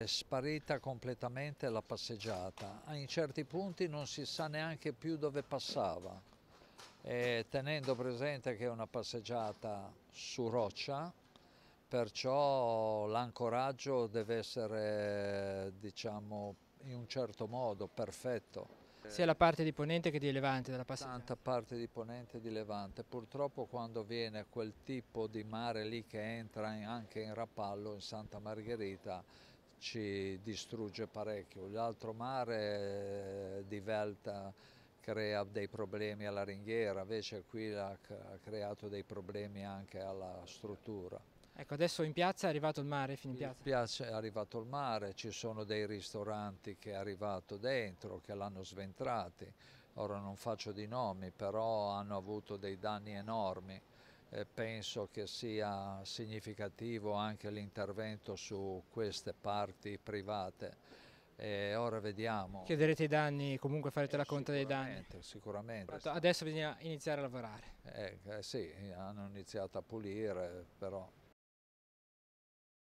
È sparita completamente la passeggiata, in certi punti non si sa neanche più dove passava, e tenendo presente che è una passeggiata su roccia, perciò l'ancoraggio deve essere, diciamo, in un certo modo perfetto. Sia la parte di ponente che di levante della passeggiata. Tanta parte di ponente e di levante, purtroppo quando viene quel tipo di mare lì che entra anche in Rapallo, in Santa Margherita, ci distrugge parecchio. L'altro mare di Velta crea dei problemi alla ringhiera, invece qui ha creato dei problemi anche alla struttura. Ecco, adesso in piazza è arrivato il mare, fino in In piazza. piazza è arrivato il mare, ci sono dei ristoranti che è arrivato dentro, che l'hanno sventrati. Ora non faccio di nomi, però hanno avuto dei danni enormi. Penso che sia significativo anche l'intervento su queste parti private. Ora vediamo. Chiederete i danni, comunque farete la conta dei danni. Sicuramente, sicuramente. Adesso bisogna iniziare a lavorare. Sì, hanno iniziato a pulire, però